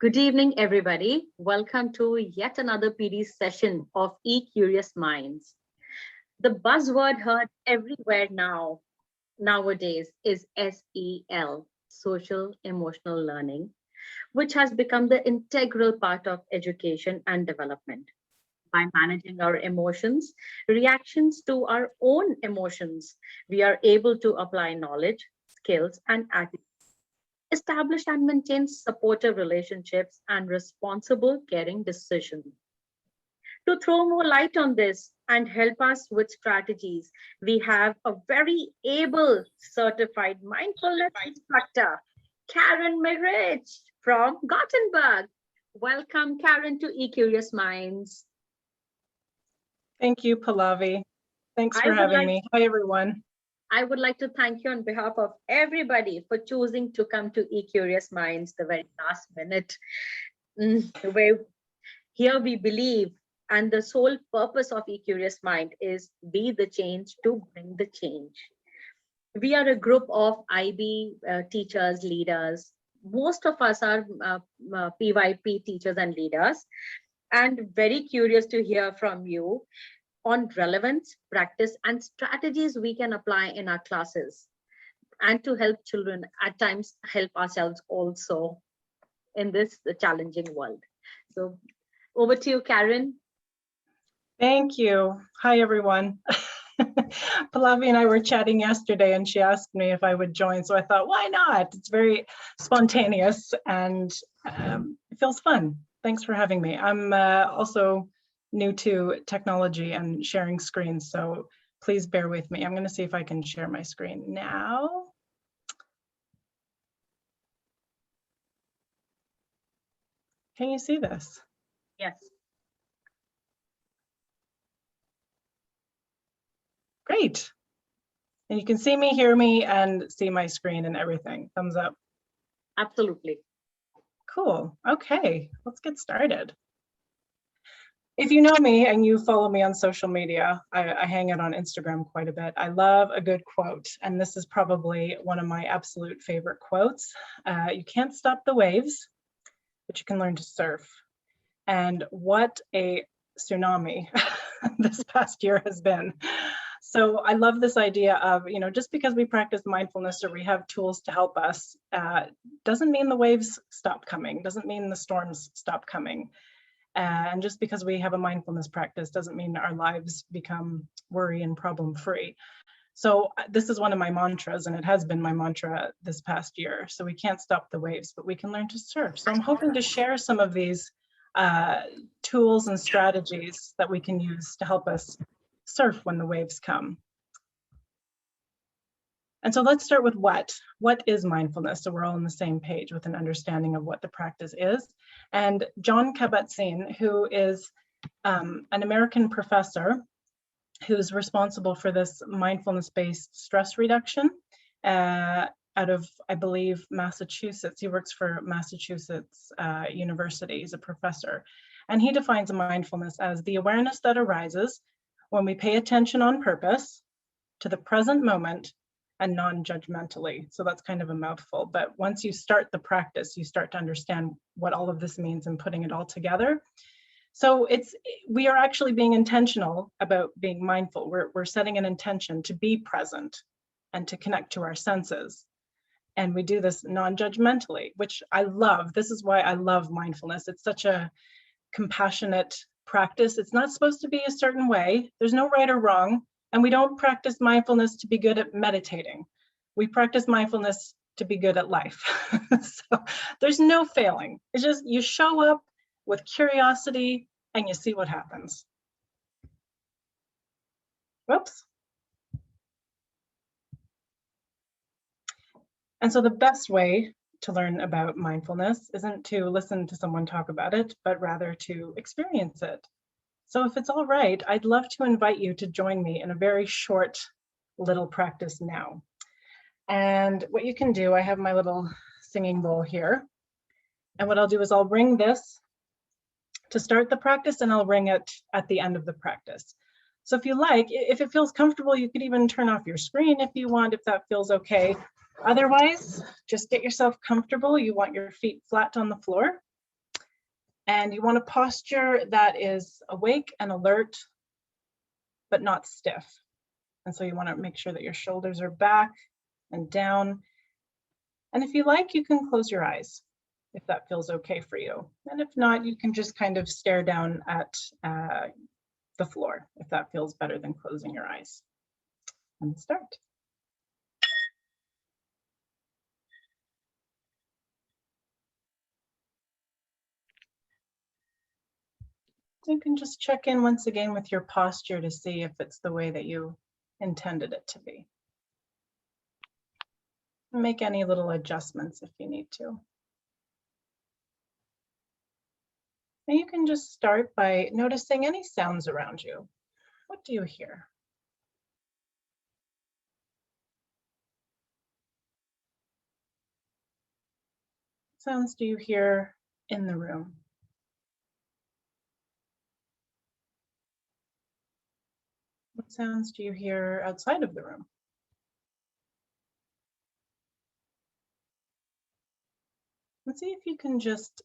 Good evening, everybody. Welcome to yet another PD session of Ecurious Minds. The buzzword heard everywhere nowadays is SEL, Social Emotional Learning, which has become the integral part of education and development. By managing our emotions, reactions to our own emotions, we are able to apply knowledge, skills, and attitudes, establish and maintain supportive relationships, and responsible, caring decisions. To throw more light on this and help us with strategies, we have a very able certified mindfulness instructor, Karen Myrick from Gothenburg. Welcome, Karen, to Ecurious Minds. Thank you, Pallavi. Thanks for having me. Hi, everyone. I would like to thank you on behalf of everybody for choosing to come to Ecurious Minds the very last minute. Where here we believe, and the sole purpose of Ecurious Mind is be the change to bring the change. We are a group of IB teachers, leaders. Most of us are PYP teachers and leaders, and very curious to hear from you on relevance, practice, and strategies we can apply in our classes, and to help children at times help ourselves also in this challenging world. So over to you, Karen. Thank you. Hi, everyone. Pallavi and I were chatting yesterday and she asked me if I would join. So I thought, why not? It's very spontaneous and it feels fun. Thanks for having me. I'm also new to technology and sharing screens, so please bear with me. I'm going to see if I can share my screen now. Can you see this? Yes. Great. And you can see me, hear me, and see my screen and everything. Thumbs up. Absolutely. Cool. Okay, let's get started. If you know me and you follow me on social media, I hang out on Instagram quite a bit. I love a good quote, and this is probably one of my absolute favorite quotes. You can't stop the waves, but you can learn to surf. And what a tsunami this past year has been. So I love this idea of, just because we practice mindfulness or we have tools to help us, doesn't mean the waves stop coming, doesn't mean the storms stop coming. And just because we have a mindfulness practice doesn't mean our lives become worry and problem free. So this is one of my mantras, and it has been my mantra this past year. So we can't stop the waves, but we can learn to surf. So I'm hoping to share some of these tools and strategies that we can use to help us surf when the waves come. And so let's start with what is mindfulness? So we're all on the same page with an understanding of what the practice is. And Jon Kabat-Zinn, who is an American professor who's responsible for this mindfulness-based stress reduction out of, I believe, Massachusetts. He works for Massachusetts University. He's a professor. And he defines mindfulness as the awareness that arises when we pay attention on purpose to the present moment and non-judgmentally. So that's kind of a mouthful, but once you start the practice, you start to understand what all of this means and putting it all together. So we are actually being intentional about being mindful. We're setting an intention to be present and to connect to our senses. And we do this non-judgmentally, which I love. This is why I love mindfulness. It's such a compassionate practice. It's not supposed to be a certain way. There's no right or wrong. And we don't practice mindfulness to be good at meditating. We practice mindfulness to be good at life. So there's no failing. It's just you show up with curiosity and you see what happens. Whoops. And so the best way to learn about mindfulness isn't to listen to someone talk about it, but rather to experience it. So if it's all right, I'd love to invite you to join me in a very short little practice now. And what you can do, I have my little singing bowl here. And what I'll do is I'll ring this to start the practice, and I'll ring it at the end of the practice. So if you like, if it feels comfortable, you could even turn off your screen if you want, if that feels okay. Otherwise, just get yourself comfortable. You want your feet flat on the floor. And you want a posture that is awake and alert, but not stiff. And so you want to make sure that your shoulders are back and down. And if you like, you can close your eyes if that feels okay for you. And if not, you can just kind of stare down at the floor if that feels better than closing your eyes. And start. You can just check in once again with your posture to see if it's the way that you intended it to be. Make any little adjustments if you need to. And you can just start by noticing any sounds around you. What do you hear? What sounds do you hear in the room? What sounds do you hear outside of the room? And see if you can just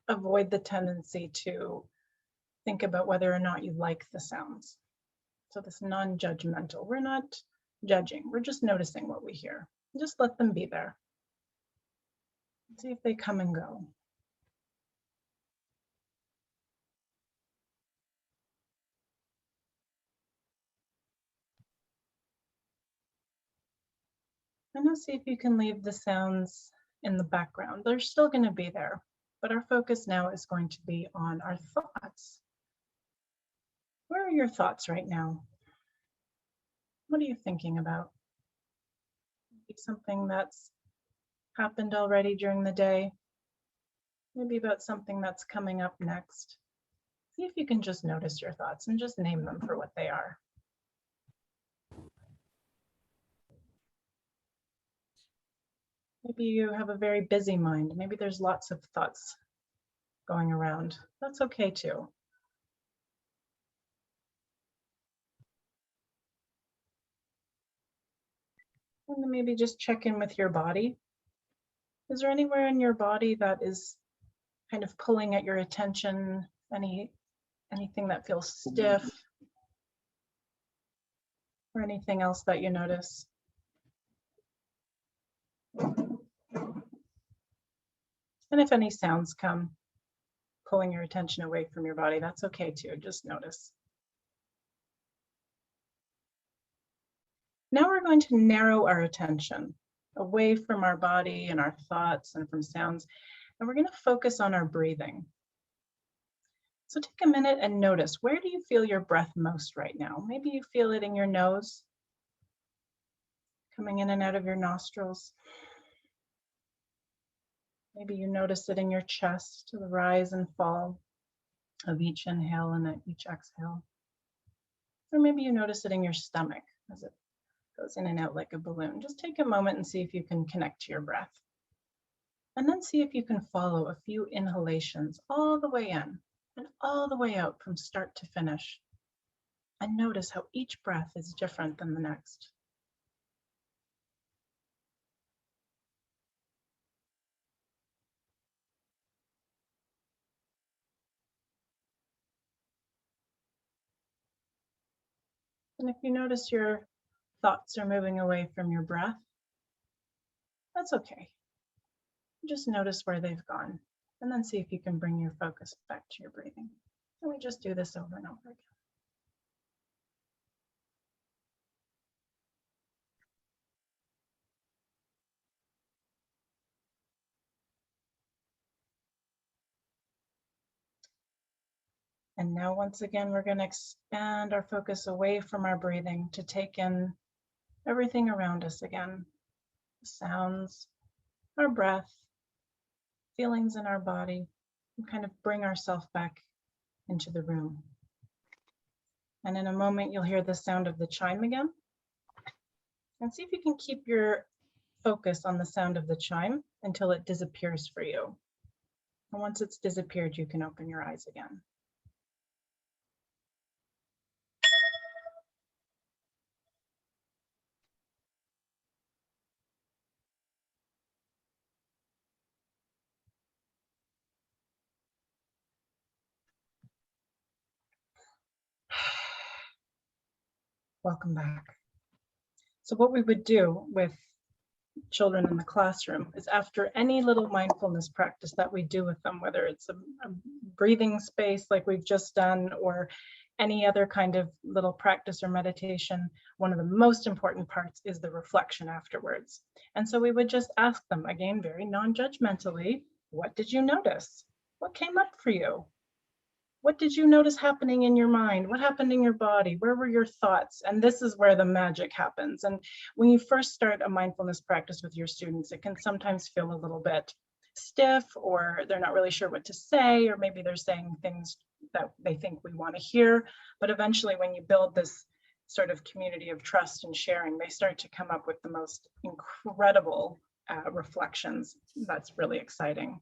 avoid the tendency to think about whether or not you like the sounds. So this non-judgmental, we're not judging, we're just noticing what we hear. Just let them be there. See if they come and go. And now see if you can leave the sounds in the background. They're still going to be there, but our focus now is going to be on our thoughts. Where are your thoughts right now? What are you thinking about? Maybe something that's happened already during the day. Maybe about something that's coming up next. See if you can just notice your thoughts and just name them for what they are. Maybe you have a very busy mind. Maybe there's lots of thoughts going around. That's okay too. And then maybe just check in with your body. Is there anywhere in your body that is kind of pulling at your attention? Anything that feels stiff? Or anything else that you notice? And if any sounds come pulling your attention away from your body, that's okay too, just notice. Now we're going to narrow our attention away from our body and our thoughts and from sounds, and we're going to focus on our breathing. So take a minute and notice, where do you feel your breath most right now? Maybe you feel it in your nose, coming in and out of your nostrils. Maybe you notice it in your chest, the rise and fall of each inhale and each exhale. Or maybe you notice it in your stomach as it goes in and out like a balloon. Just take a moment and see if you can connect to your breath. And then see if you can follow a few inhalations all the way in and all the way out from start to finish. And notice how each breath is different than the next. And if you notice your thoughts are moving away from your breath, that's okay. Just notice where they've gone, and then see if you can bring your focus back to your breathing. And we just do this over and over again. And now once again, we're going to expand our focus away from our breathing to take in everything around us again. The sounds, our breath, feelings in our body, and kind of bring ourselves back into the room. And in a moment, you'll hear the sound of the chime again. And see if you can keep your focus on the sound of the chime until it disappears for you. And once it's disappeared, you can open your eyes again. Welcome back. So what we would do with children in the classroom is after any little mindfulness practice that we do with them, whether it's a breathing space like we've just done or any other kind of little practice or meditation, one of the most important parts is the reflection afterwards. And so we would just ask them, again, very non-judgmentally, what did you notice? What came up for you? What did you notice happening in your mind? What happened in your body? Where were your thoughts? And this is where the magic happens. And when you first start a mindfulness practice with your students, it can sometimes feel a little bit stiff, or they're not really sure what to say, or maybe they're saying things that they think we want to hear. But eventually, when you build this sort of community of trust and sharing, they start to come up with the most incredible reflections. That's really exciting.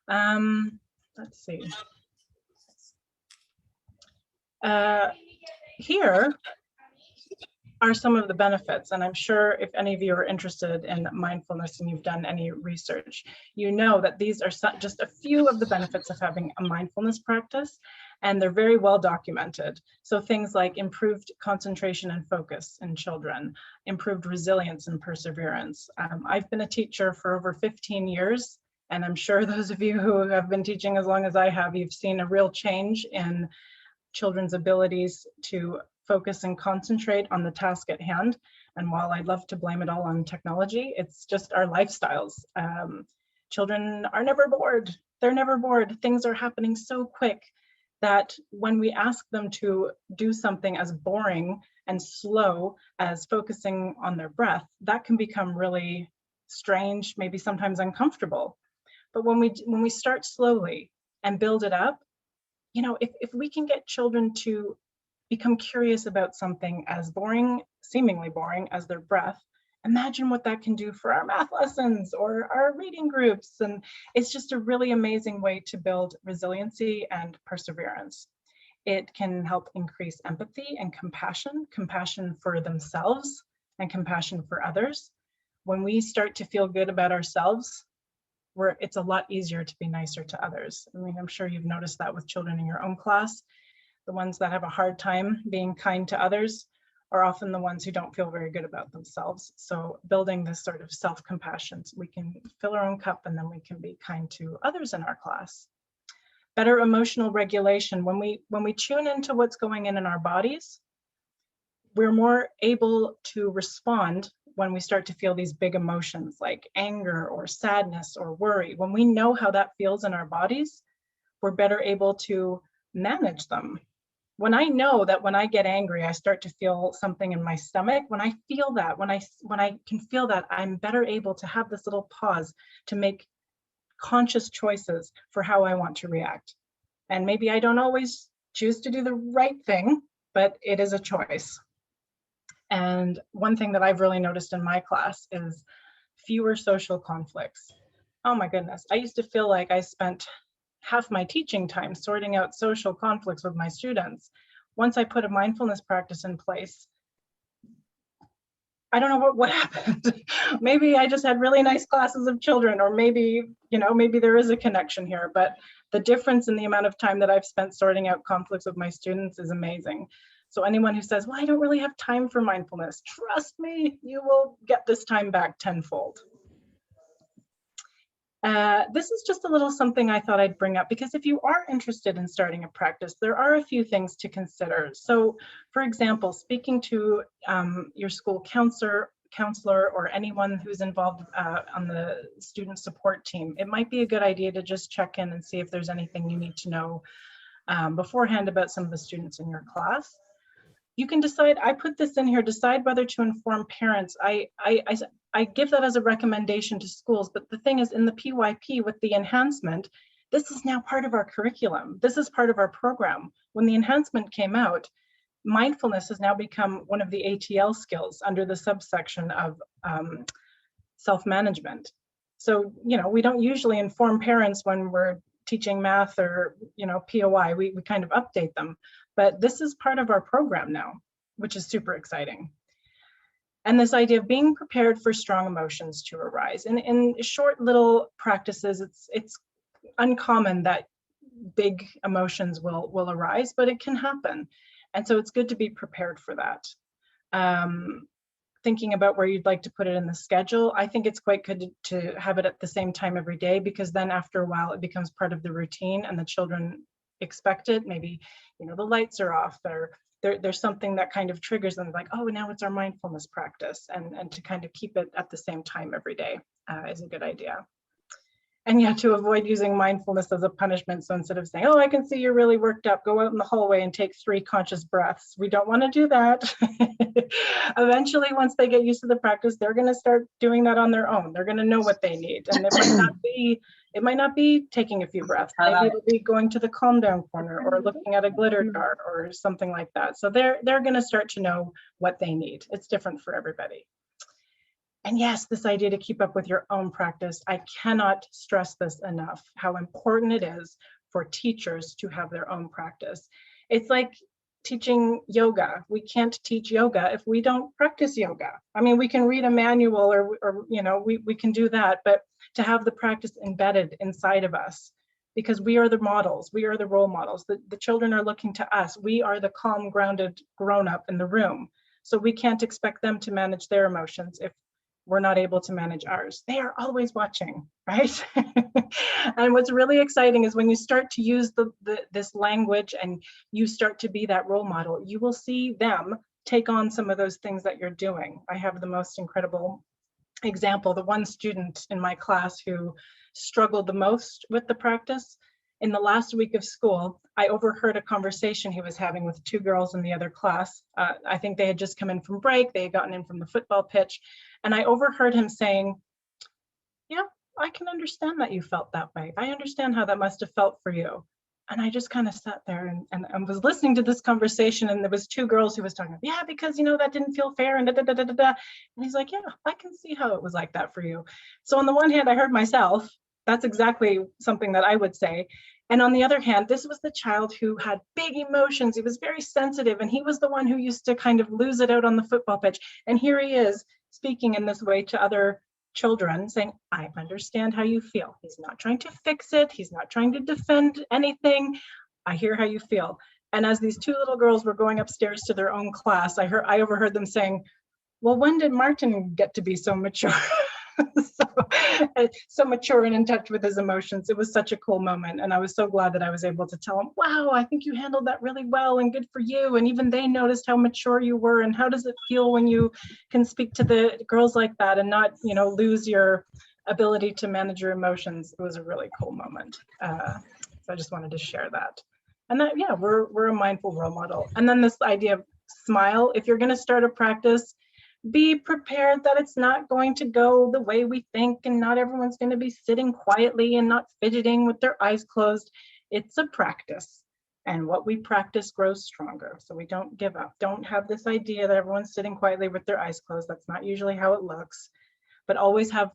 Let's see. Here are some of the benefits, and I'm sure if any of you are interested in mindfulness and you've done any research, you know that these are just a few of the benefits of having a mindfulness practice, and they're very well documented. So things like improved concentration and focus in children, improved resilience and perseverance. I've been a teacher for over 15 years, and I'm sure those of you who have been teaching as long as I have, you've seen a real change in children's abilities to focus and concentrate on the task at hand. And while I'd love to blame it all on technology, it's just our lifestyles. Children are never bored. They're never bored. Things are happening so quick that when we ask them to do something as boring and slow as focusing on their breath, that can become really strange, maybe sometimes uncomfortable. But when we start slowly and build it up, you know, if we can get children to become curious about something as boring, seemingly boring as their breath, imagine what that can do for our math lessons or our reading groups. And it's just a really amazing way to build resiliency and perseverance. It can help increase empathy and compassion for themselves and compassion for others. When we start to feel good about ourselves, it's a lot easier to be nicer to others. I mean, I'm sure you've noticed that with children in your own class. The ones that have a hard time being kind to others are often the ones who don't feel very good about themselves. So building this sort of self-compassion, so we can fill our own cup and then we can be kind to others in our class. Better emotional regulation. When we tune into what's going in our bodies, we're more able to respond when we start to feel these big emotions like anger or sadness or worry. When we know how that feels in our bodies, we're better able to manage them. When I know that when I get angry, I start to feel something in my stomach, when I feel that, when I can feel that, I'm better able to have this little pause to make conscious choices for how I want to react. And maybe I don't always choose to do the right thing, but it is a choice. And one thing that I've really noticed in my class is fewer social conflicts. Oh my goodness, I used to feel like I spent half my teaching time sorting out social conflicts with my students. Once I put a mindfulness practice in place, I don't know what happened. Maybe I just had really nice classes of children, or maybe, you know, maybe there is a connection here, but the difference in the amount of time that I've spent sorting out conflicts with my students is amazing. So anyone who says, well, I don't really have time for mindfulness, trust me, you will get this time back tenfold. This is just a little something I thought I'd bring up, because if you are interested in starting a practice, there are a few things to consider. So for example, speaking to your school counselor or anyone who's involved on the student support team, it might be a good idea to just check in and see if there's anything you need to know beforehand about some of the students in your class. You can decide, I put this in here, decide whether to inform parents. I give that as a recommendation to schools, but the thing is, in the PYP with the enhancement, this is now part of our curriculum. This is part of our program. When the enhancement came out, mindfulness has now become one of the ATL skills under the subsection of self-management. So, you know, we don't usually inform parents when we're teaching math or, you know, POI, we kind of update them. But this is part of our program now, which is super exciting. And this idea of being prepared for strong emotions to arise. And in short little practices, it's uncommon that big emotions will arise, but it can happen. And so it's good to be prepared for that. thinking about where you'd like to put it in the schedule. I think it's quite good to have it at the same time every day, because then after a while it becomes part of the routine and the children expect it. Maybe, the lights are off, or there's something that kind of triggers them, like, oh, now it's our mindfulness practice, and to kind of keep it at the same time every day is a good idea. And yeah, to avoid using mindfulness as a punishment. So instead of saying, oh, I can see you're really worked up, go out in the hallway and take 3 conscious breaths. We don't want to do that. Eventually, once they get used to the practice, they're going to start doing that on their own. They're going to know what they need. And it might not be taking a few breaths. Maybe it'll be going to the calm down corner, or looking at a glitter jar, or something like that. So they're going to start to know what they need. It's different for everybody. And yes, this idea to keep up with your own practice, I cannot stress this enough, how important it is for teachers to have their own practice. It's like teaching yoga. We can't teach yoga if we don't practice yoga. I mean, we can read a manual, or we can do that, but to have the practice embedded inside of us, because we are the models, we are the role models. The children are looking to us. We are the calm, grounded grown-up in the room. So we can't expect them to manage their emotions if we're not able to manage ours. They are always watching, right? And what's really exciting is when you start to use this language and you start to be that role model, you will see them take on some of those things that you're doing. I have the most incredible example. The one student in my class who struggled the most with the practice, in the last week of school, I overheard a conversation he was having with 2 girls in the other class. I think they had just come in from break. They had gotten in from the football pitch. And I overheard him saying, yeah, I can understand that you felt that way. I understand how that must have felt for you. And I just kind of sat there and was listening to this conversation. And there was 2 girls who was talking about, yeah, because, that didn't feel fair, and da, da, da, da, da. And he's like, yeah, I can see how it was like that for you. So on the one hand, I heard myself. That's exactly something that I would say. And on the other hand, this was the child who had big emotions. He was very sensitive, and he was the one who used to kind of lose it out on the football pitch. And here he is speaking in this way to other children, saying, I understand how you feel. He's not trying to fix it. He's not trying to defend anything. I hear how you feel. And as these 2 little girls were going upstairs to their own class, I overheard them saying, well, when did Martin get to be so mature? so mature and in touch with his emotions. It was such a cool moment. And I was so glad that I was able to tell him, wow, I think you handled that really well, and good for you. And even they noticed how mature you were. And how does it feel when you can speak to the girls like that and not, lose your ability to manage your emotions? It was a really cool moment. So I just wanted to share that. And that, yeah, we're a mindful role model. And then this idea of smile. If you're going to start a practice, be prepared that it's not going to go the way we think, and not everyone's going to be sitting quietly and not fidgeting with their eyes closed. It's a practice, and what we practice grows stronger. So we don't give up. Don't have this idea that everyone's sitting quietly with their eyes closed. That's not usually how it looks. But always have,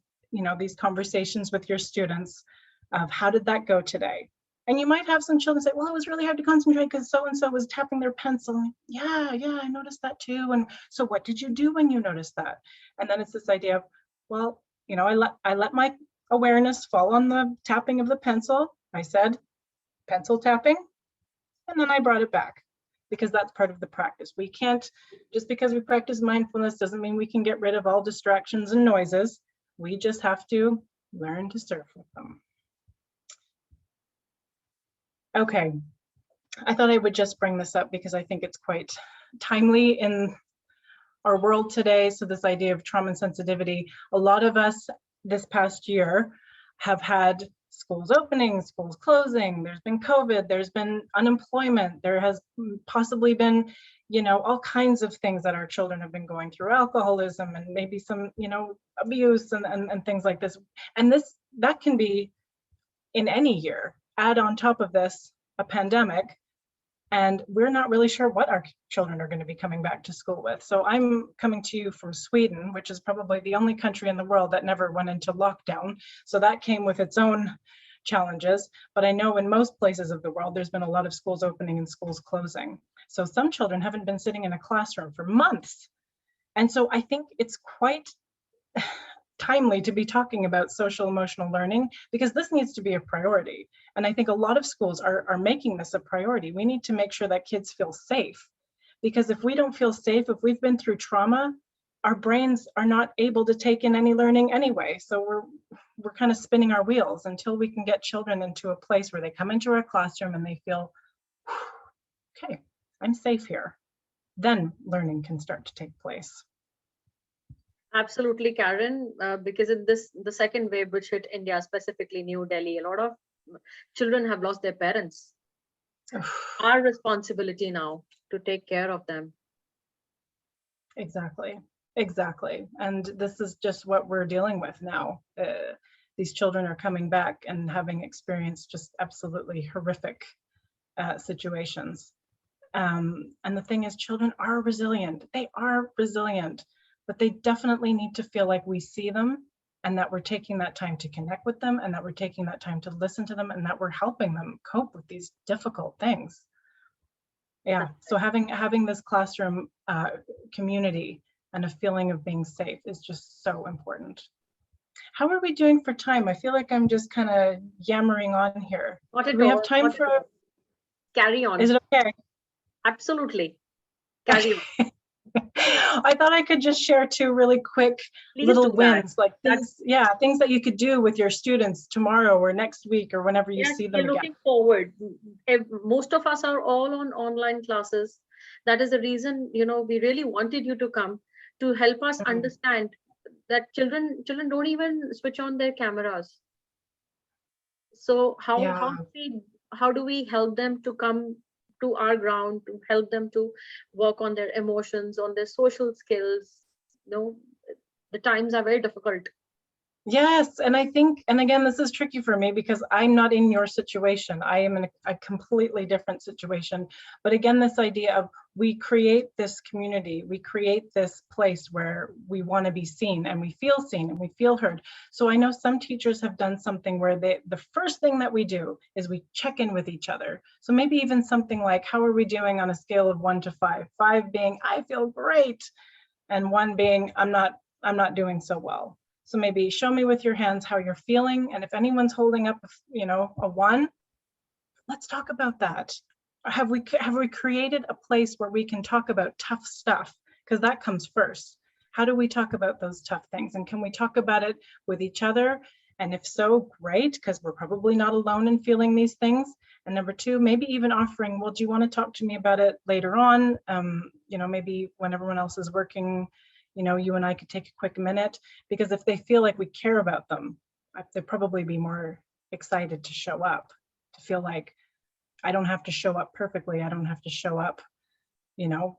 these conversations with your students of, how did that go today? And you might have some children say, well, it was really hard to concentrate because so-and-so was tapping their pencil. Yeah, I noticed that too. And so what did you do when you noticed that? And then it's this idea of, well, I let my awareness fall on the tapping of the pencil. I said, pencil tapping, and then I brought it back, because that's part of the practice. We can't, just because we practice mindfulness doesn't mean we can get rid of all distractions and noises. We just have to learn to surf with them. Okay, I thought I would just bring this up because I think it's quite timely in our world today. So this idea of trauma and sensitivity, a lot of us this past year have had schools opening, schools closing, there's been COVID, there's been unemployment, there has possibly been, all kinds of things that our children have been going through, alcoholism and maybe some, abuse and things like this. And that can be in any year. Add on top of this a pandemic, and we're not really sure what our children are going to be coming back to school with. So I'm coming to you from Sweden, which is probably the only country in the world that never went into lockdown. So that came with its own challenges. But I know in most places of the world, there's been a lot of schools opening and schools closing. So some children haven't been sitting in a classroom for months. And so I think it's quite timely to be talking about social emotional learning, because this needs to be a priority. And I think a lot of schools are making this a priority. We need to make sure that kids feel safe, Because if we don't feel safe, if we've been through trauma, our brains are not able to take in any learning anyway. So we're kind of spinning our wheels until we can get children into a place where they come into our classroom and they feel, okay, I'm safe here. Then learning can start to take place. Absolutely, Karen, because in the second wave, which hit India, specifically New Delhi, a lot of children have lost their parents. Our responsibility now to take care of them. Exactly. And this is just what we're dealing with now. These children are coming back and having experienced just absolutely horrific situations. And the thing is, children are resilient. They are resilient, but they definitely need to feel like we see them and that we're taking that time to connect with them and that we're taking that time to listen to them and that we're helping them cope with these difficult things. Yeah, so having this classroom community and a feeling of being safe is just so important. How are we doing for time? I feel like I'm just kind of yammering on here. Do we have time for? Carry on. Is it okay? Absolutely. Carry on. I thought I could just share two really quick little wins, like things, things that you could do with your students tomorrow or next week or whenever you see them again. Looking forward. Most of us are all on online classes. That is the reason, we really wanted you to come to help us understand that children don't even switch on their cameras. So how do we help them to come to our ground, to help them to work on their emotions, on their social skills? The times are very difficult. Yes, and I think, and again, this is tricky for me because I'm not in your situation. I am in a completely different situation. But again, this idea of we create this community, we create this place where we want to be seen and we feel heard. So I know some teachers have done something where the first thing that we do is we check in with each other. So maybe even something like, how are we doing on a scale of 1 to 5? 5 being, I feel great, and 1 being, I'm not doing so well. So maybe show me with your hands how you're feeling. And if anyone's holding up, a 1, let's talk about that. Have we created a place where we can talk about tough stuff? Because that comes first. How do we talk about those tough things? And can we talk about it with each other? And if so, great, because we're probably not alone in feeling these things. And number 2, maybe even offering, well, do you want to talk to me about it later on? Maybe when everyone else is working, you and I could take a quick minute, because if they feel like we care about them, they'd probably be more excited to show up, to feel like I don't have to show up perfectly. I don't have to show up,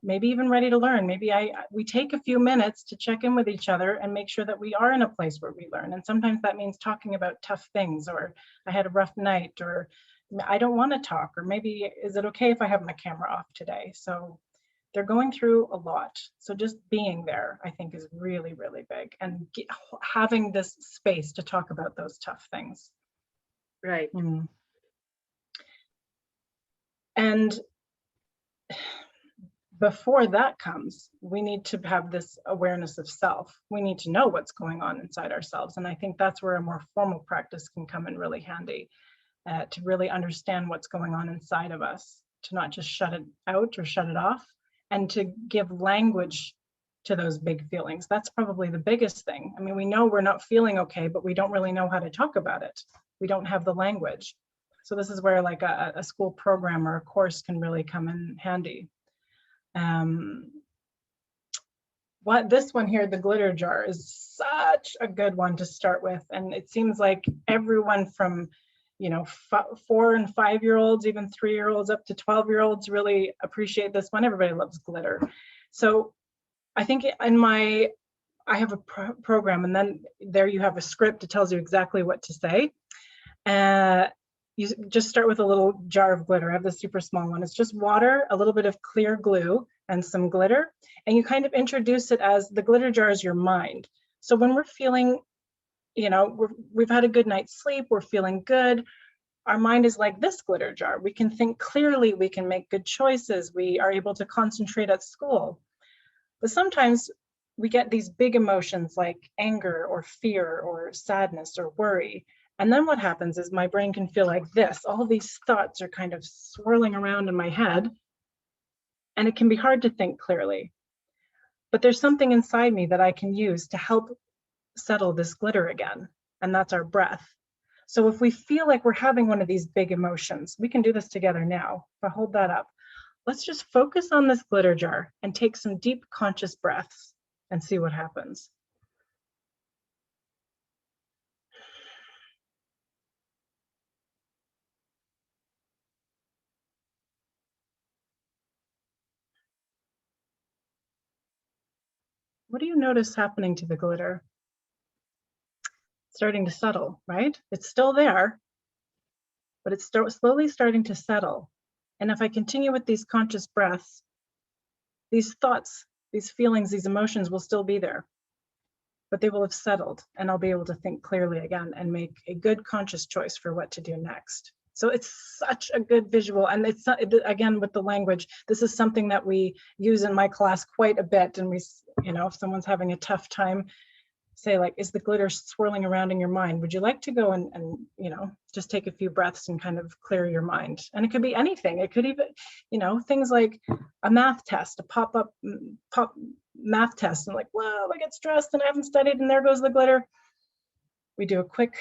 maybe even ready to learn. Maybe we take a few minutes to check in with each other and make sure that we are in a place where we learn. And sometimes that means talking about tough things, or I had a rough night, or I don't want to talk, or maybe, is it okay if I have my camera off today? So they're going through a lot. So just being there, I think, is really, really big, and having this space to talk about those tough things. Right. And before that comes, we need to have this awareness of self. We need to know what's going on inside ourselves. And I think that's where a more formal practice can come in really handy, to really understand what's going on inside of us, to not just shut it out or shut it off, and to give language to those big feelings. That's probably the biggest thing. I mean, we know we're not feeling okay, but we don't really know how to talk about it. We don't have the language. So this is where like a school program or a course can really come in handy. This one here, the glitter jar, is such a good one to start with. And it seems like everyone from 4 and 5-year-olds, even 3-year-olds up to 12-year-olds really appreciate this one. Everybody loves glitter. So I think I have a program, and then there you have a script that tells you exactly what to say. You just start with a little jar of glitter. I have the super small one. It's just water, a little bit of clear glue, and some glitter. And you kind of introduce it as the glitter jar is your mind. So when we're feeling, we've had a good night's sleep, we're feeling good, our mind is like this glitter jar. We can think clearly, we can make good choices, we are able to concentrate at school. But sometimes we get these big emotions like anger or fear or sadness or worry. And then what happens is my brain can feel like this. All these thoughts are kind of swirling around in my head. And it can be hard to think clearly. But there's something inside me that I can use to help settle this glitter again, and that's our breath. So if we feel like we're having one of these big emotions, we can do this together now. If I hold that up, let's just focus on this glitter jar and take some deep conscious breaths and see what happens. What do you notice happening to the glitter? Starting to settle, right? It's still there, but it's slowly starting to settle. And if I continue with these conscious breaths, these thoughts, these feelings, these emotions will still be there, but they will have settled, and I'll be able to think clearly again and make a good conscious choice for what to do next. So it's such a good visual, and it's again with the language, this is something that we use in my class quite a bit. And we, if someone's having a tough time, say like, is the glitter swirling around in your mind? Would you like to go and just take a few breaths and kind of clear your mind? And it could be anything. It could even, things like a math test, a pop math test, and like, whoa, I get stressed and I haven't studied and there goes the glitter. We do a quick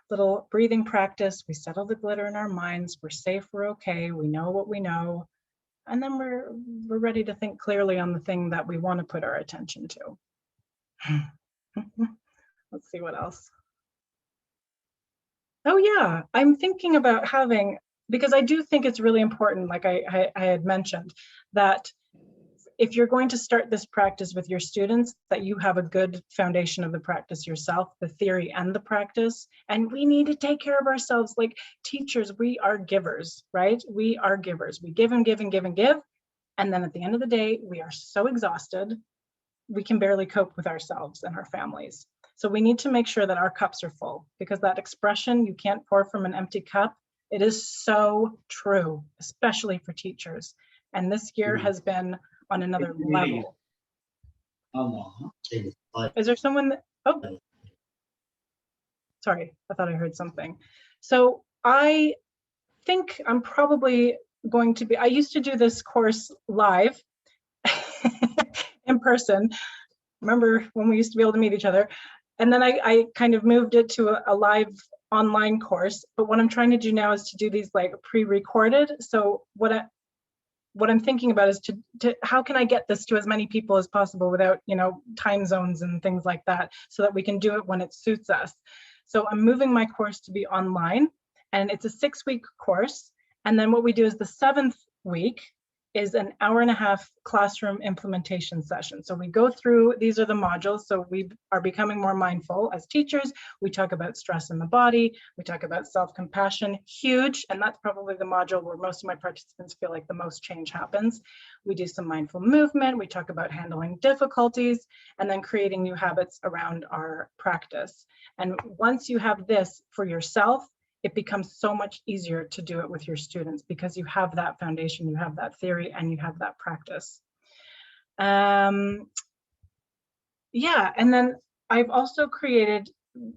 little breathing practice. We settle the glitter in our minds. We're safe, we're okay. We know what we know. And then we're ready to think clearly on the thing that we want to put our attention to. Let's see what else. Oh yeah, I'm thinking about having, because I do think it's really important, like I had mentioned, that if you're going to start this practice with your students, that you have a good foundation of the practice yourself, the theory and the practice. And we need to take care of ourselves. Like teachers, we are givers, right? We are givers. We give and give and give and give. And then at the end of the day, we are so exhausted, we can barely cope with ourselves and our families. So we need to make sure that our cups are full, because that expression, you can't pour from an empty cup, it is so true, especially for teachers. And this year has been on another level. Is there someone that, oh, sorry, I thought I heard something. So I think I'm probably going to be, I used to do this course live in person. Remember when we used to be able to meet each other? And then I kind of moved it to a live online course. But what I'm trying to do now is to do these like pre-recorded. So what I'm thinking about is to how can I get this to as many people as possible without, time zones and things like that, so that we can do it when it suits us. So I'm moving my course to be online, and it's a 6-week course. And then what we do is the 7th week is an hour-and-a-half classroom implementation session. So we go through, these are the modules. So we are becoming more mindful as teachers. We talk about stress in the body. We talk about self-compassion, huge. And that's probably the module where most of my participants feel like the most change happens. We do some mindful movement. We talk about handling difficulties and then creating new habits around our practice. And once you have this for yourself, it becomes so much easier to do it with your students, because you have that foundation, you have that theory, and you have that practice. Yeah, and then I've also created,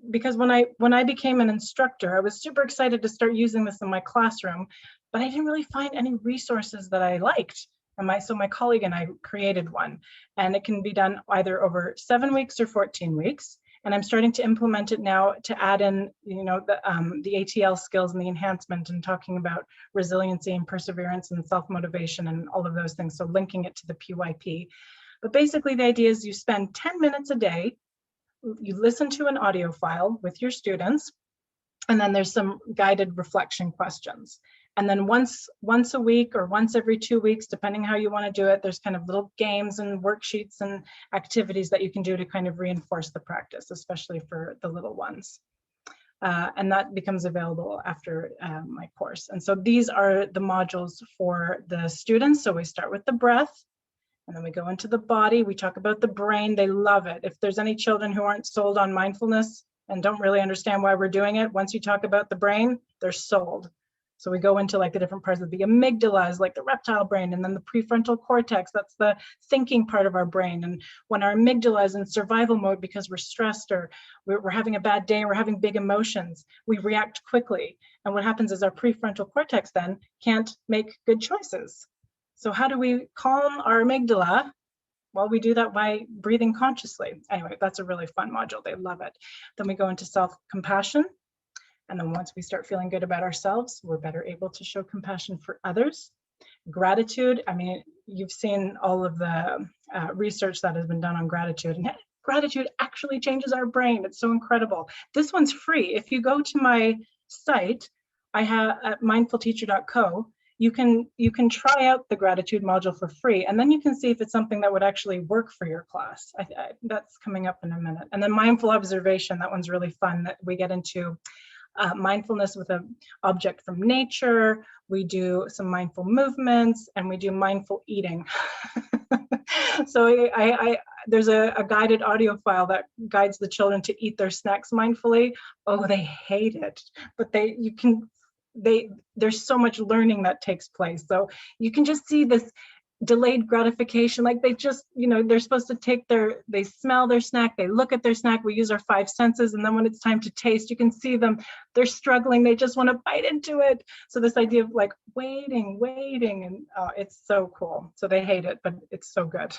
because when I became an instructor, I was super excited to start using this in my classroom, but I didn't really find any resources that I liked. And so my colleague and I created one, and it can be done either over 7 weeks or 14 weeks. And I'm starting to implement it now to add in, the ATL skills and the enhancement, and talking about resiliency and perseverance and self-motivation and all of those things. So linking it to the PYP. But basically the idea is you spend 10 minutes a day, you listen to an audio file with your students, and then there's some guided reflection questions. And then once a week or once every 2 weeks, depending how you want to do it, there's kind of little games and worksheets and activities that you can do to kind of reinforce the practice, especially for the little ones. And that becomes available after my course. And so these are the modules for the students. So we start with the breath, and then we go into the body. We talk about the brain. They love it. If there's any children who aren't sold on mindfulness and don't really understand why we're doing it, once you talk about the brain, they're sold. So we go into like the different parts of the amygdala, is like the reptile brain, and then the prefrontal cortex, that's the thinking part of our brain. And when our amygdala is in survival mode because we're stressed or we're having a bad day and we're having big emotions, we react quickly. And what happens is our prefrontal cortex then can't make good choices. So how do we calm our amygdala? Well, we do that by breathing consciously. Anyway, that's a really fun module. They love it. Then we go into self-compassion. And then once we start feeling good about ourselves, we're better able to show compassion for others. Gratitude. I mean, you've seen all of the research that has been done on gratitude, and gratitude actually changes our brain. It's so incredible. This one's free. If you go to my site, I have at mindfulteacher.co, you can try out the gratitude module for free, and then you can see if it's something that would actually work for your class. That's coming up in a minute. And then mindful observation, that one's really fun, that we get into mindfulness with an object from nature. We do some mindful movements, and we do mindful eating. So there's a guided audio file that guides the children to eat their snacks mindfully. Oh, they hate it, but there's so much learning that takes place. So you can just see this delayed gratification, like they just, they're supposed to they smell their snack, they look at their snack, we use our 5 senses, and then when it's time to taste, you can see them, they're struggling, they just want to bite into it. So this idea of like waiting, and it's so cool. So they hate it, but it's so good.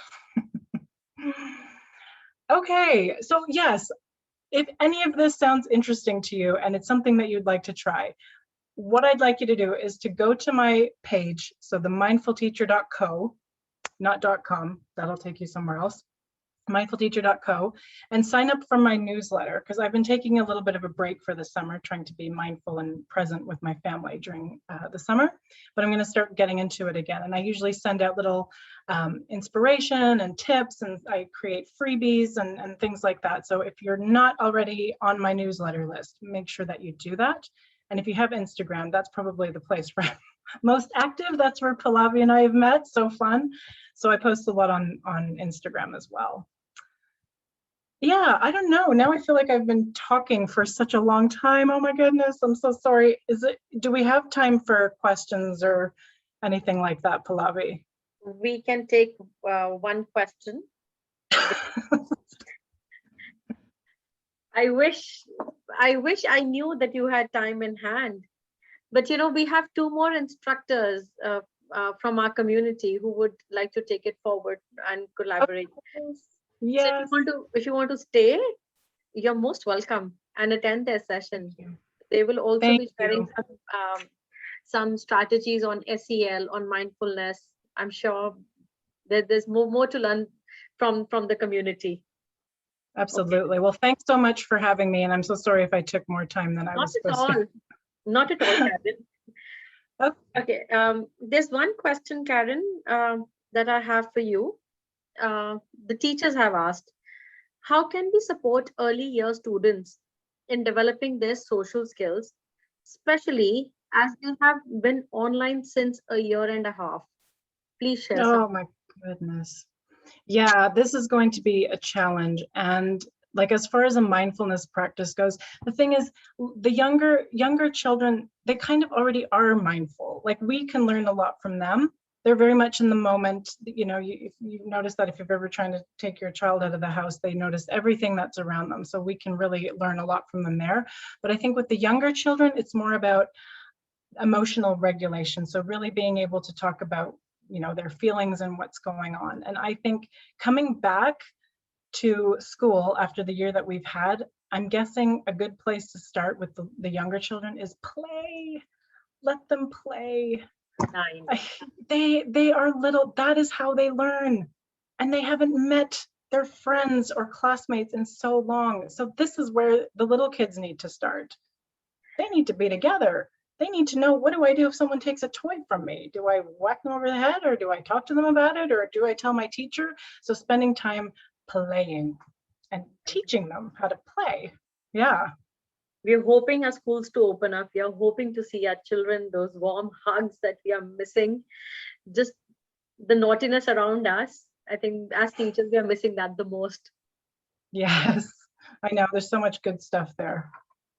Okay, so yes, if any of this sounds interesting to you and it's something that you'd like to try, what I'd like you to do is to go to my page, so the mindfulteacher.co, not .com, that'll take you somewhere else, mindfulteacher.co, and sign up for my newsletter, because I've been taking a little bit of a break for the summer, trying to be mindful and present with my family during the summer, but I'm going to start getting into it again. And I usually send out little inspiration and tips, and I create freebies and things like that. So if you're not already on my newsletter list, make sure that you do that. And if you have Instagram, that's probably the place where I'm most active. That's where Pallavi and I have met. So fun. So I post a lot on Instagram as well. Yeah, I don't know. Now I feel like I've been talking for such a long time. Oh my goodness, I'm so sorry. Do we have time for questions or anything like that, Pallavi? We can take one question. I wish I knew that you had time in hand, but we have 2 more instructors from our community who would like to take it forward and collaborate. Yes. So if you want to stay, you're most welcome and attend their session. They will also be sharing some strategies on SEL, on mindfulness. I'm sure that there's more to learn from the community. Absolutely. Okay. Well, thanks so much for having me. And I'm so sorry if I took more time than I was supposed to. Not at all, Karen. Okay. There's one question, Karen, that I have for you. The teachers have asked, how can we support early year students in developing their social skills, especially as they have been online since a year and a half? Please share. Oh my goodness. Yeah, this is going to be a challenge. And like, as far as a mindfulness practice goes, the thing is, the younger children, they kind of already are mindful. Like, we can learn a lot from them. They're very much in the moment. If you notice that if you've ever trying to take your child out of the house, they notice everything that's around them. So we can really learn a lot from them there. But I think with the younger children, it's more about emotional regulation. So really being able to talk about their feelings and what's going on. And I think coming back to school after the year that we've had, I'm guessing a good place to start with the younger children is play. Let them play. Nice. They are little. That is how they learn, and they haven't met their friends or classmates in so long. So this is where the little kids need to start. They need to be together. They need to know, what do I do if someone takes a toy from me? Do I whack them over the head, or do I talk to them about it, or do I tell my teacher? So spending time playing and teaching them how to play. Yeah. We're hoping our schools to open up. We are hoping to see our children, those warm hugs that we are missing, just the naughtiness around us. I think as teachers, we are missing that the most. Yes, I know. There's so much good stuff there.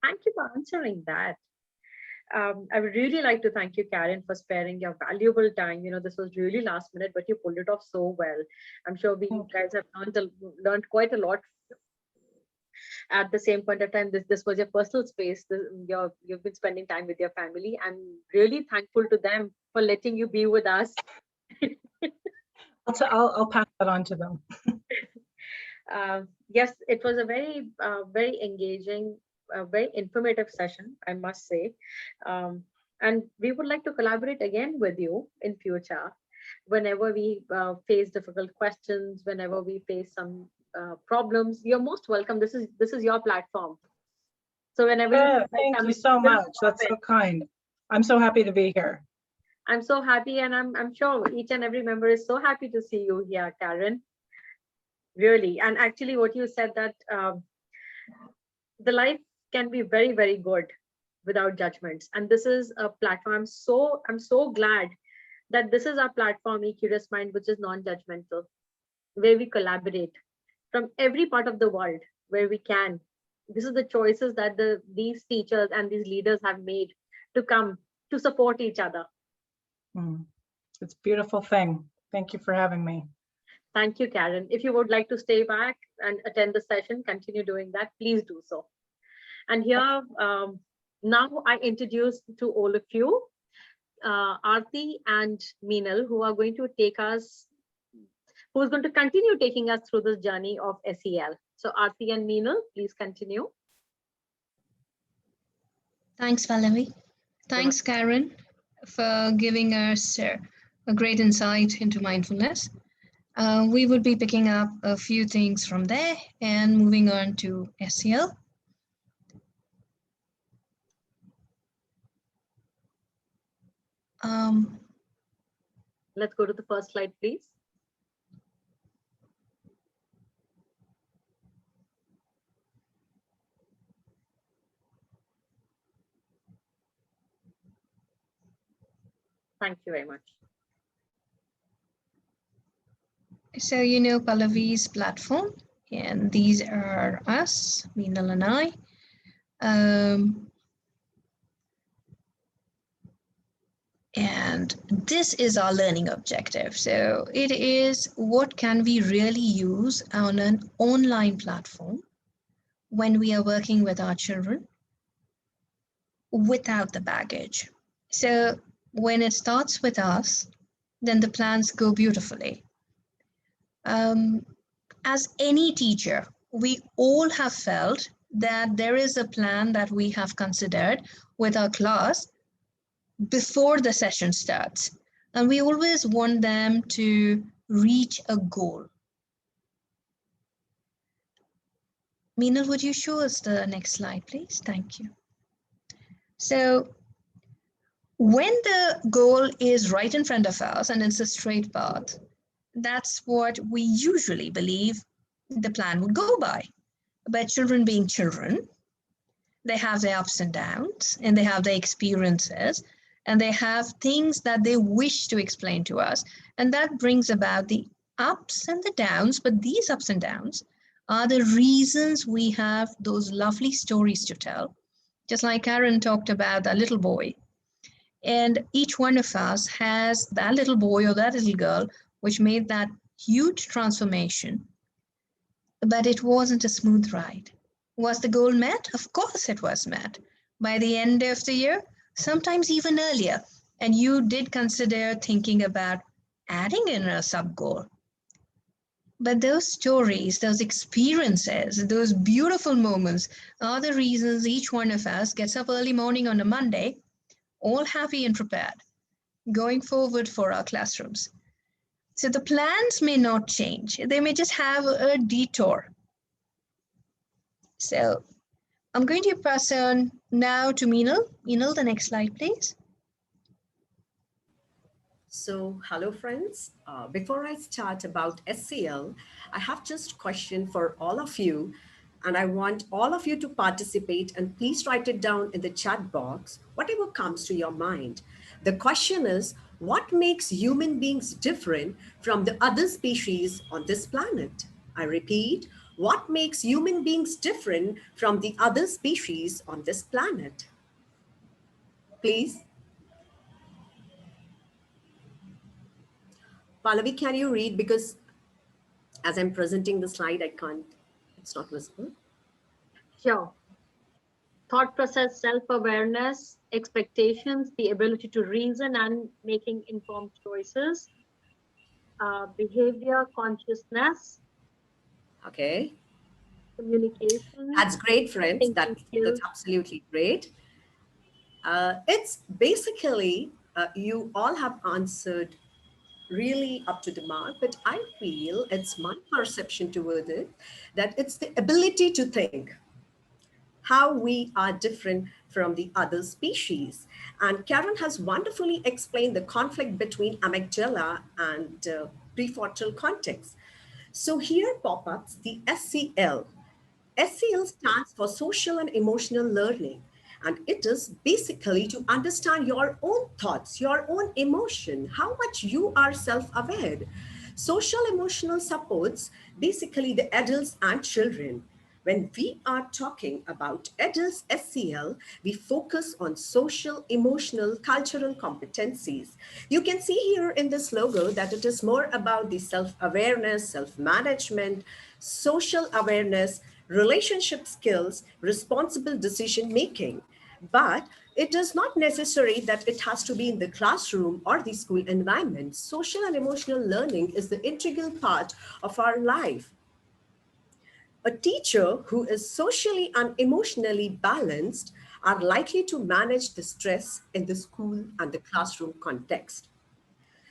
Thank you for answering that. I would really like to thank you, Karen, for sparing your valuable time. This was really last minute, but you pulled it off so well. I'm sure we guys have learned quite a lot. At the same point of time, this was your personal space. You've been spending time with your family. I'm really thankful to them for letting you be with us. I'll pass that on to them. Yes, it was a very engaging, very informative session, I must say. And we would like to collaborate again with you in future, whenever we face difficult questions, whenever we face some problems. You're most welcome. This is your platform. So whenever you feel like Thank you coming, so just much. pop That's in. so kind. I'm so happy to be here. I'm so happy, and I'm sure each and every member is so happy to see you here, Karen. Really. And actually, what you said, that the life can be very good without judgments, and this is a platform. I'm so glad that this is our platform, Ecurious Mind, which is non-judgmental, where we collaborate from every part of the world where we can. This is the choices that these teachers and these leaders have made to come to support each other. It's a beautiful thing. Thank you for having me. Thank you, Karen. If you would like to stay back and attend the session, continue doing that, please do so. And here, now I introduce to all of you, Aarti and Meenal, who are going to take us, who is going to continue taking us through this journey of SEL. So Aarti and Meenal, please continue. Thanks, Pallavi. Thanks, Karen, for giving us a great insight into mindfulness. We would be picking up a few things from there and moving on to SEL. Let's go to the first slide, please. Thank you very much. So you know Pallavi's platform, and these are us, Meenal and I. And this is our learning objective. So it is, what can we really use on an online platform when we are working with our children without the baggage? So when it starts with us, then the plans go beautifully. As any teacher, we all have felt that there is a plan that we have considered with our class before the session starts, and we always want them to reach a goal. Meenal, would you show us the next slide, please? Thank you. So when the goal is right in front of us and it's a straight path, that's what we usually believe the plan would go by. But children being children, they have their ups and downs, and they have their experiences, and they have things that they wish to explain to us. And that brings about the ups and the downs. But these ups and downs are the reasons we have those lovely stories to tell. Just like Karen talked about that little boy. And each one of us has that little boy or that little girl which made that huge transformation. But it wasn't a smooth ride. Was the goal met? Of course it was met. By the end of the year, sometimes even earlier, and you did consider thinking about adding in a sub-goal. But those stories, those experiences, those beautiful moments are the reasons each one of us gets up early morning on a Monday, all happy and prepared, going forward for our classrooms. So the plans may not change. They may just have a detour. So I'm going to pass on now to Meenal. Meenal, the next slide, please. So, hello friends. Before I start about SEL, I have just a question for all of you, and I want all of you to participate, and please write it down in the chat box, whatever comes to your mind. The question is, what makes human beings different from the other species on this planet? I repeat, what makes human beings different from the other species on this planet? Please. Pallavi, can you read? Because as I'm presenting the slide, I can't, it's not visible. Sure. Thought process, self-awareness, expectations, the ability to reason and making informed choices, behavior consciousness, Okay. communication, That's great, friends. thinking That's skills. absolutely great. It's basically, you all have answered really up to the mark, but I feel it's my perception toward it that it's the ability to think how we are different from the other species. And Karen has wonderfully explained the conflict between amygdala and prefrontal cortex. So here pop-ups the SEL. SEL stands for Social and Emotional Learning. And it is basically to understand your own thoughts, your own emotion, how much you are self aware. Social emotional supports basically the adults and children. When we are talking about adults SEL, we focus on social, emotional, cultural competencies. You can see here in this logo that it is more about the self-awareness, self-management, social awareness, relationship skills, responsible decision making. But it is not necessary that it has to be in the classroom or the school environment. Social and emotional learning is the integral part of our life. A teacher who is socially and emotionally balanced are likely to manage the stress in the school and the classroom context.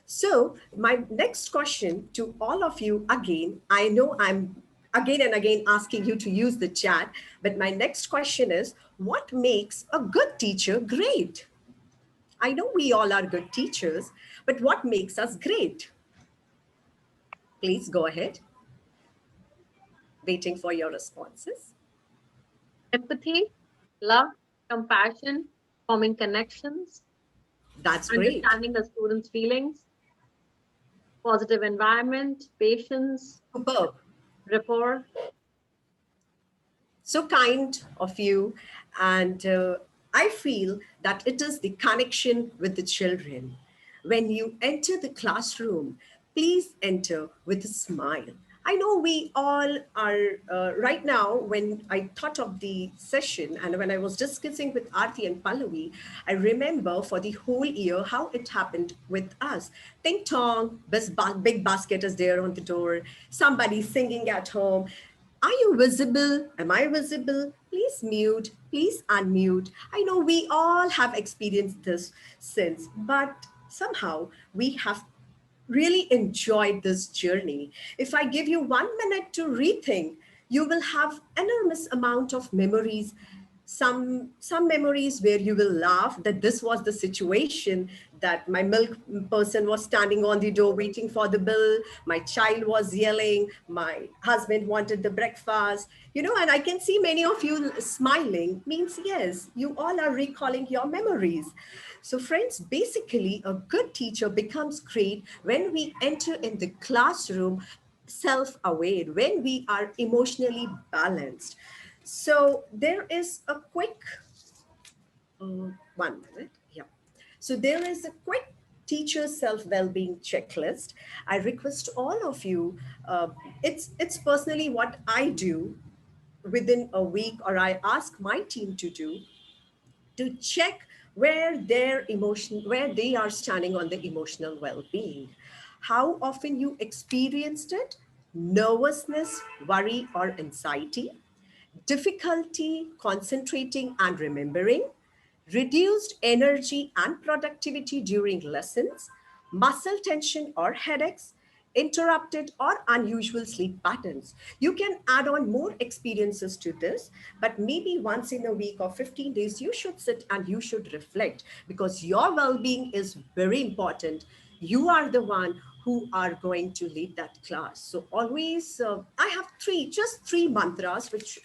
So, my next question to all of you again, I know I'm again and again asking you to use the chat, but my next question is what makes a good teacher great? I know we all are good teachers, but what makes us great? Please go ahead, waiting for your responses. Empathy, love, compassion, forming connections, That's great. understanding the students' feelings, positive environment, patience, Superb. rapport. So kind of you. And I feel that it is the connection with the children. When you enter the classroom, please enter with a smile. I know we all are right now. When I thought of the session and when I was discussing with Aarti and Pallavi, I remember for the whole year how it happened with us. Ting tong, this big basket is there on the door, somebody singing at home. Are you visible? Am I visible? Please mute, please unmute. I know we all have experienced this since, but somehow we have really enjoyed this journey. If I give you 1 minute to rethink, you will have enormous amount of memories, some memories where you will laugh that this was the situation, that my milk person was standing on the door waiting for the bill, my child was yelling, my husband wanted the breakfast, and I can see many of you smiling, means yes, you all are recalling your memories. So friends, basically a good teacher becomes great when we enter in the classroom self-aware, when we are emotionally balanced. So there is a quick, 1 minute, yeah. So there is a quick teacher self-well-being checklist. I request all of you, it's personally what I do within a week, or I ask my team to do, to check where they are standing on the emotional well-being. How often you experienced it, nervousness, worry, or anxiety, difficulty concentrating and remembering, reduced energy and productivity during lessons, muscle tension or headaches, interrupted or unusual sleep patterns. You can add on more experiences to this, but maybe once in a week or 15 days, you should sit and you should reflect, because your well being is very important. You are the one who are going to lead that class. So always, I have just three mantras, which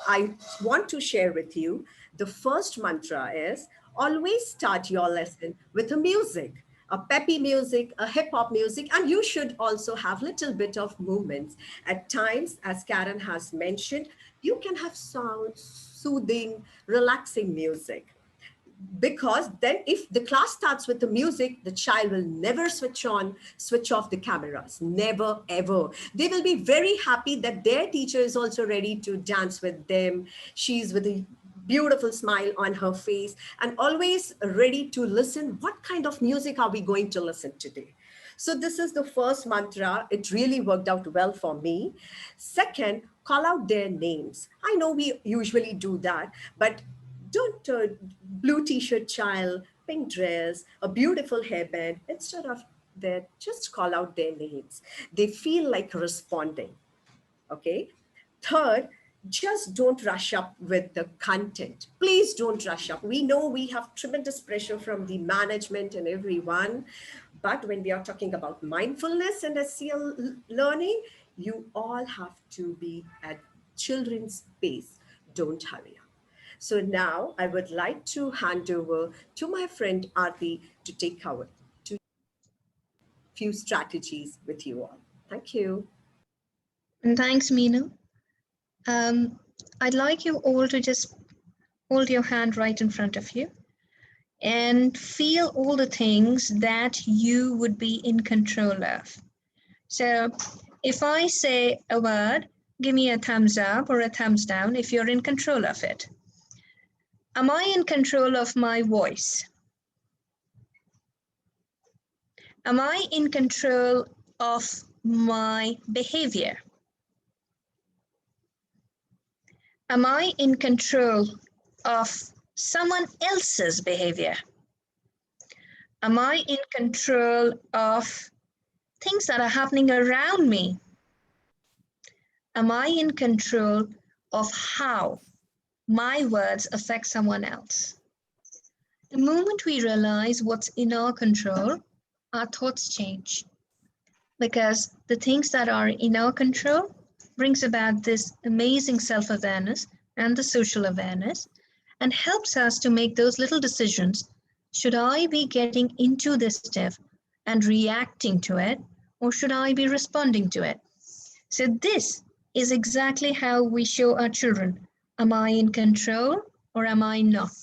I want to share with you. The first mantra is always start your lesson with a music, a peppy music, a hip hop music, and you should also have little bit of movements. At times, as Karen has mentioned, you can have sound, soothing, relaxing music, because then if the class starts with the music, the child will never switch off the cameras, never ever. They will be very happy that their teacher is also ready to dance with them. She's with a beautiful smile on her face and always ready to listen. What kind of music are we going to listen today? So this is the first mantra. It really worked out well for me. Second, call out their names. I know we usually do that, but don't blue t-shirt child, pink dress, a beautiful hairband. Instead of that, just call out their names. They feel like responding. Okay. Third, just don't rush up with the content. Please don't rush up. We know we have tremendous pressure from the management and everyone, but when we are talking about mindfulness and SEL learning, you all have to be at children's pace. Don't hurry up. So now I would like to hand over to my friend Aarti to take our to few strategies with you all. Thank you. And thanks, Meenu. I'd like you all to just hold your hand right in front of you and feel all the things that you would be in control of. So if I say a word, give me a thumbs up or a thumbs down if you're in control of it. Am I in control of my voice? Am I in control of my behavior? Am I in control of someone else's behavior? Am I in control of things that are happening around me? Am I in control of how my words affect someone else? The moment we realize what's in our control, our thoughts change, because the things that are in our control brings about this amazing self-awareness and the social awareness and helps us to make those little decisions. Should I be getting into this stuff and reacting to it, or should I be responding to it? So this is exactly how we show our children, am I in control or am I not?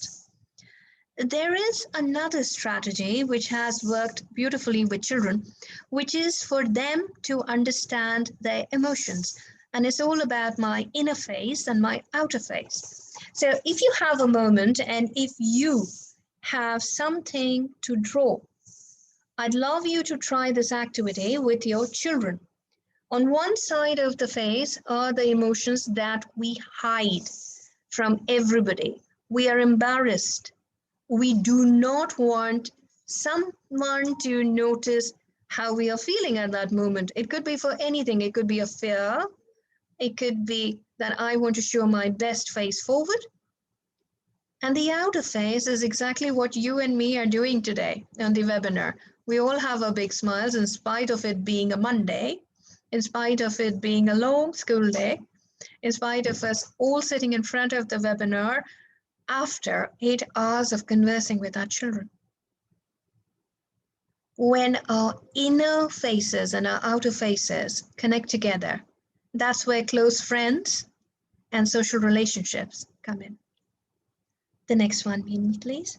There is another strategy which has worked beautifully with children, which is for them to understand their emotions. And it's all about my inner face and my outer face. So if you have a moment and if you have something to draw, I'd love you to try this activity with your children. On one side of the face are the emotions that we hide from everybody. We are embarrassed. We do not want someone to notice how we are feeling at that moment. It could be for anything. It could be a fear. It could be that I want to show my best face forward. And the outer face is exactly what you and me are doing today on the webinar. We all have our big smiles in spite of it being a Monday, in spite of it being a long school day, in spite of us all sitting in front of the webinar after 8 hours of conversing with our children. When our inner faces and our outer faces connect together, that's where close friends and social relationships come in. The next one, please.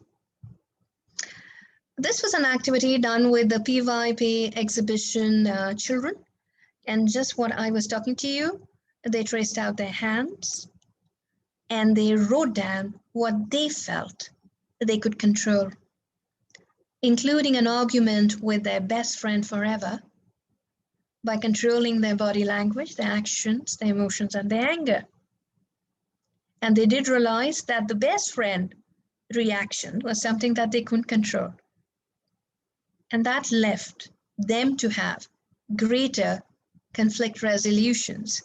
This was an activity done with the PYP exhibition children. And just what I was talking to you, they traced out their hands and they wrote down what they felt they could control, including an argument with their best friend forever by controlling their body language, their actions, their emotions, and their anger. And they did realize that the best friend reaction was something that they couldn't control. And that left them to have greater conflict resolutions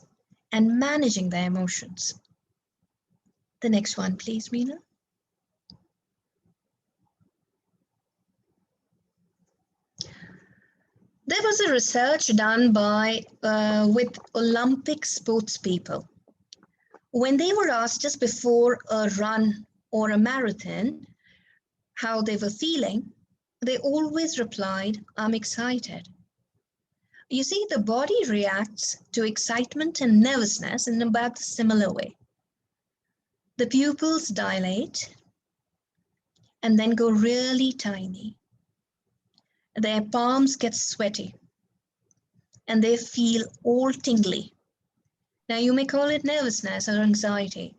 and managing their emotions. The next one, please, Meena. There was a research done with Olympic sports people. When they were asked just before a run or a marathon how they were feeling, they always replied, I'm excited. You see, the body reacts to excitement and nervousness in about a similar way. The pupils dilate and then go really tiny. Their palms get sweaty and they feel all tingly. Now you may call it nervousness or anxiety.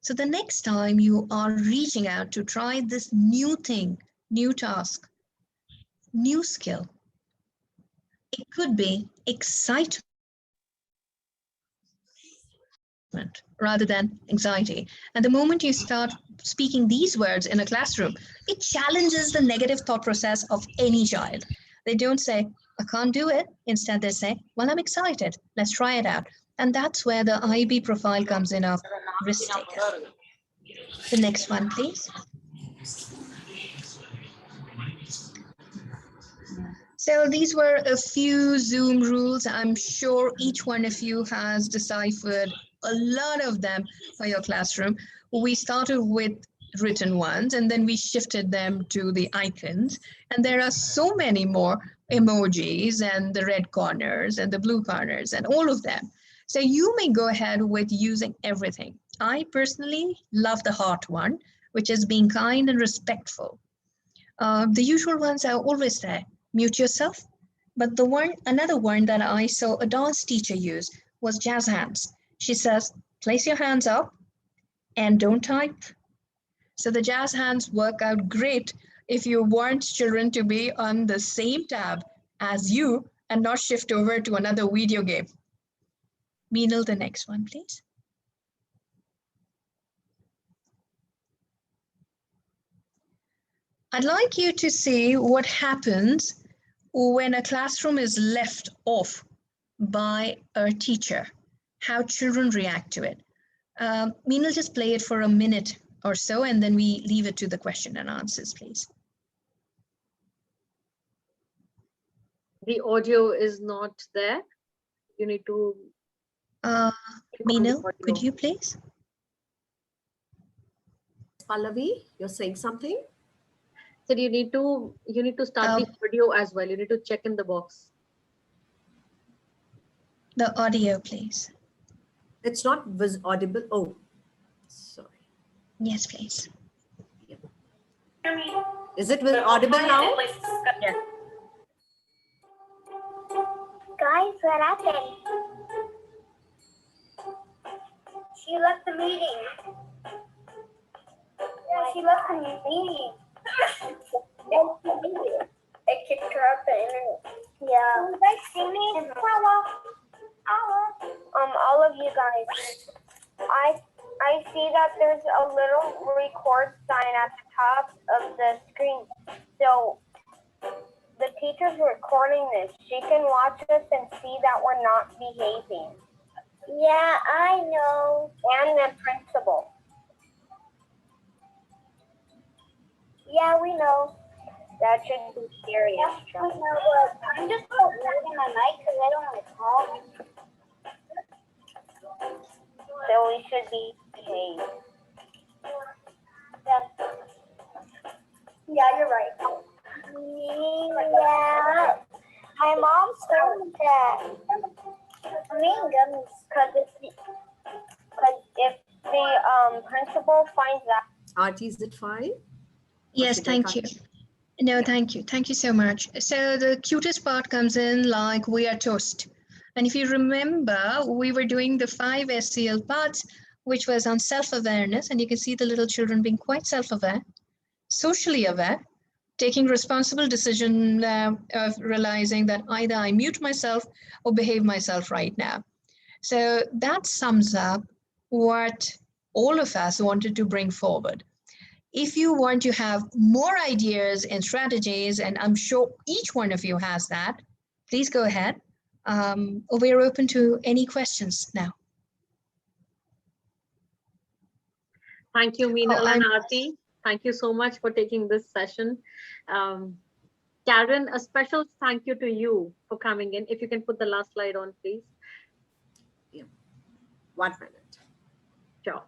So the next time you are reaching out to try this new thing, new task, new skill, It could be excitement rather than anxiety. And the moment you start speaking these words in a classroom, it challenges the negative thought process of any child. They don't say, I can't do it. Instead, they say, well, I'm excited. Let's try it out. And that's where the IB profile comes in of risk taker. The next one, please. So these were a few Zoom rules. I'm sure each one of you has deciphered a lot of them for your classroom. We started with written ones and then we shifted them to the icons. And there are so many more emojis and the red corners and the blue corners and all of them. So you may go ahead with using everything. I personally love the heart one, which is being kind and respectful. The usual ones are always there. Mute yourself. But another one that I saw a dance teacher use was jazz hands. She says, place your hands up and don't type. So the jazz hands work out great if you want children to be on the same tab as you and not shift over to another video game. Meenal, the next one, please. I'd like you to see what happens when a classroom is left off by a teacher, how children react to it. Meenal, just play it for a minute or so, and then we leave it to the question and answers, please. The audio is not there. You need to. Meenal, could you please? Pallavi, you're saying something? So you need to start the audio as well. You need to check in the box. The audio, please. It's not audible. Oh, sorry. Yes, please. Yep. Is it audible now? Yes. Guys, what happened? She left the meeting. Yeah, she left the meeting. It kicked her out the internet. Yeah. Can you guys see me? All of you guys. I see that there's a little record sign at the top of the screen. So the teacher's recording this. She can watch us and see that we're not behaving. Yeah, I know. And the principal. Yeah, we know. That should be serious. Yeah, I know, but I'm just muting my mic because I don't want to talk. So we should be behaved. Yeah, you're right. Yeah. My mom told that. I mean, gummies. Because if the principal finds out. Aarti, is it fine? Yes, thank you. No, thank you. Thank you so much. So the cutest part comes in like we are toast. And if you remember, we were doing the 5 SEL parts, which was on self-awareness. And you can see the little children being quite self-aware, socially aware, taking responsible decision of realizing that either I mute myself or behave myself right now. So that sums up what all of us wanted to bring forward. If you want to have more ideas and strategies, and I'm sure each one of you has that, please go ahead. We're open to any questions now. Thank you, Meenal and Aarti. Thank you so much for taking this session. Karen, a special thank you to you for coming in. If you can put the last slide on, please. Yeah. 1 minute. Sure.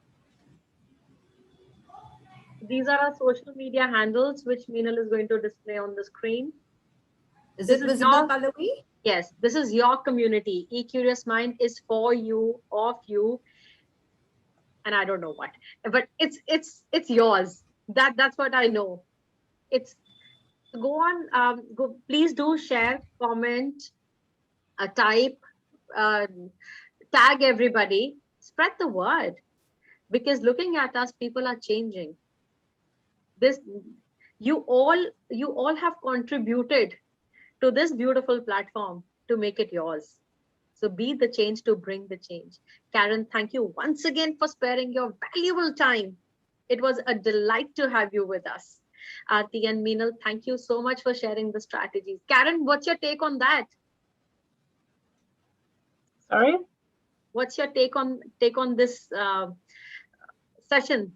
These are our social media handles, which Meenal is going to display on the screen. Is it visible, Pallavi? Yes, this is your community. Ecurious Mind is for you, of you, and I don't know what, but it's yours. That's what I know. It's go on. Please do share, comment, type, tag everybody, spread the word, because looking at us, people are changing. You all have contributed to this beautiful platform. to make it yours. So be the change to bring the change. Karen, thank you once again for sparing your valuable time. It was a delight to have you with us. Aarti and Meenal, thank you so much for sharing the strategies. Karen, what's your take on that? Sorry? What's your take on this session?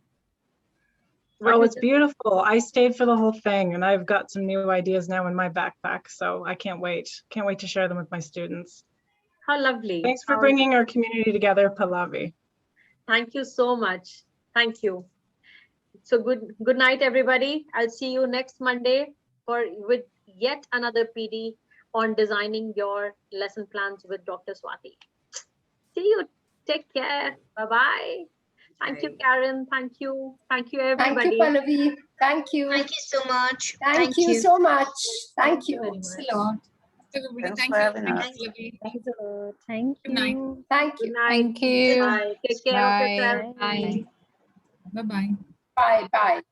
Oh, it's beautiful. I stayed for the whole thing, and I've got some new ideas now in my backpack, so I can't wait. Can't wait to share them with my students. How lovely. Thanks for bringing our community together, Pallavi. Thank you so much. Thank you. So good night, everybody. I'll see you next Monday with yet another PD on designing your lesson plans with Dr. Swati. See you. Take care. Bye-bye. Thank you, Karen. Thank you. Thank you, everybody. Thank you, Pallavi. Thank you. Thank you so much. Thank you so much. Thank you. Thanks Thanks a lot. Everybody, Thanks for having us. Thank you, Pallavi. Thanks a lot. Thank Good night. you. Thank Good you. night. Thank you. Bye. Take care of yourself. Bye-bye. Bye. Bye.